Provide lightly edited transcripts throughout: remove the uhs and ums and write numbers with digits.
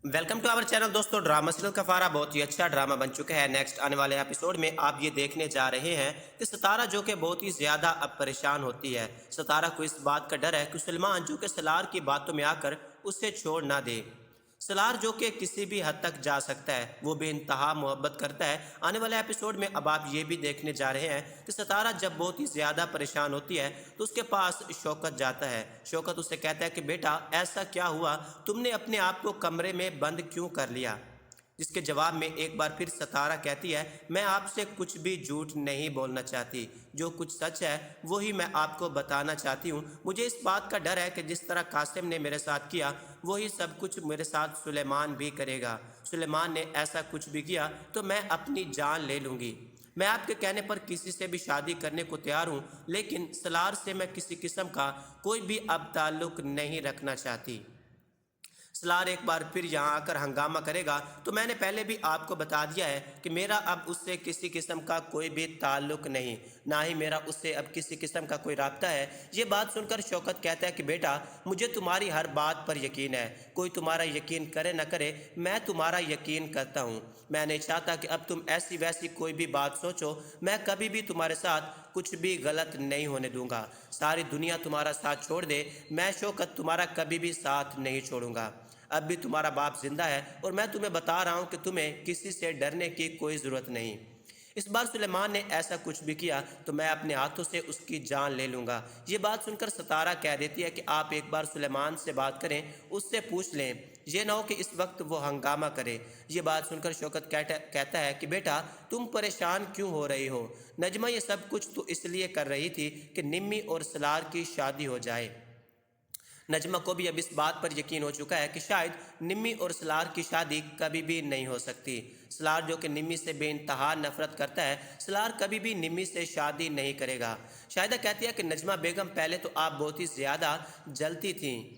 Welcome to our channel दोस्तों। Drama serial कफारा बहुत ही अच्छा ड्रामा बन चुका है। नेक्स्ट आने वाले एपिसोड में आप ये देखने जा रहे हैं कि सितारा जो कि बहुत ही ज़्यादा अब परेशान होती है। सितारा को इस बात का डर है कि सलमान जो कि सलार की बातों में आकर उसे छोड़ ना दे। सलार जो कि किसी भी हद तक जा सकता है, वो बेइंतहा मोहब्बत करता है। आने वाले एपिसोड में अब आप ये भी देखने जा रहे हैं कि सितारा जब बहुत ही ज़्यादा परेशान होती है तो उसके पास शौकत जाता है। शौकत उसे कहता है कि बेटा ऐसा क्या हुआ, तुमने अपने आप को कमरे में बंद क्यों कर लिया। जिसके जवाब में एक बार फिर सितारा कहती है, मैं आपसे कुछ भी झूठ नहीं बोलना चाहती, जो कुछ सच है वही मैं आपको बताना चाहती हूँ। मुझे इस बात का डर है कि जिस तरह कासिम ने मेरे साथ किया वही सब कुछ मेरे साथ सुलेमान भी करेगा। सुलेमान ने ऐसा कुछ भी किया तो मैं अपनी जान ले लूँगी। मैं आपके कहने पर किसी से भी शादी करने को तैयार हूँ, लेकिन सलार से मैं किसी किस्म का कोई भी अब ताल्लुक़ नहीं रखना चाहती। सलार एक बार फिर यहाँ आकर हंगामा करेगा तो मैंने पहले भी आपको बता दिया है कि मेरा अब उससे किसी किस्म का कोई भी ताल्लुक़ नहीं, ना ही मेरा उससे अब किसी किस्म का कोई राब्ता है। ये बात सुनकर शौकत कहता है कि बेटा मुझे तुम्हारी हर बात पर यकीन है, कोई तुम्हारा यकीन करे न करे मैं तुम्हारा यकीन करता हूँ। मैं नहीं चाहता कि अब तुम ऐसी वैसी कोई भी बात सोचो। मैं कभी भी तुम्हारे साथ कुछ भी गलत नहीं होने दूंगा। सारी दुनिया तुम्हारा साथ छोड़ दे, मैं शौकत तुम्हारा कभी भी साथ नहीं छोड़ूंगा। अब भी तुम्हारा बाप जिंदा है और मैं तुम्हें बता रहा हूं कि तुम्हें किसी से डरने की कोई ज़रूरत नहीं। इस बार सुलेमान ने ऐसा कुछ भी किया तो मैं अपने हाथों से उसकी जान ले लूँगा। ये बात सुनकर सितारा कह देती है कि आप एक बार सुलेमान से बात करें, उससे पूछ लें, ये ना हो कि इस वक्त वो हंगामा करे। ये बात सुनकर शौकत कहता है कि बेटा तुम परेशान क्यों हो रही हो। नजमा ये सब कुछ तो इसलिए कर रही थी कि निम्मी और सलार की शादी हो जाए। नजमा को भी अब इस बात पर यकीन हो चुका है कि शायद निम्मी और सलार की शादी कभी भी नहीं हो सकती। सलार जो कि निम्मी से बेइंतहा नफरत करता है, सलार कभी भी निम्मी से शादी नहीं करेगा। शाहिदा कहती है कि नजमा बेगम पहले तो आप बहुत ही ज़्यादा जलती थीं,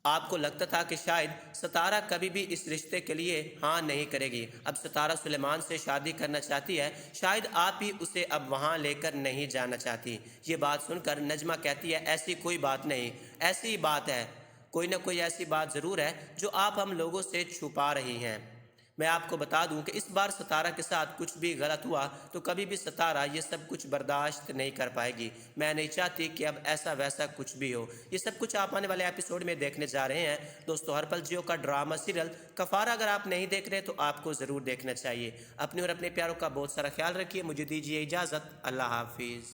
आपको लगता था कि शायद सितारा कभी भी इस रिश्ते के लिए हाँ नहीं करेगी। अब सितारा सुलेमान से शादी करना चाहती है, शायद आप ही उसे अब वहाँ लेकर नहीं जाना चाहती। ये बात सुनकर नजमा कहती है ऐसी कोई बात नहीं, ऐसी ही बात है, कोई ना कोई ऐसी बात ज़रूर है जो आप हम लोगों से छुपा रही हैं। मैं आपको बता दूं कि इस बार सितारा के साथ कुछ भी गलत हुआ तो कभी भी सितारा ये सब कुछ बर्दाश्त नहीं कर पाएगी। मैं नहीं चाहती कि अब ऐसा वैसा कुछ भी हो। ये सब कुछ आप आने वाले एपिसोड में देखने जा रहे हैं। दोस्तों हर पल जियो का ड्रामा सीरियल कफारा अगर आप नहीं देख रहे तो आपको ज़रूर देखना चाहिए। अपने और अपने प्यारों का बहुत सारा ख्याल रखिए। मुझे दीजिए इजाज़त। अल्लाह हाफिज़।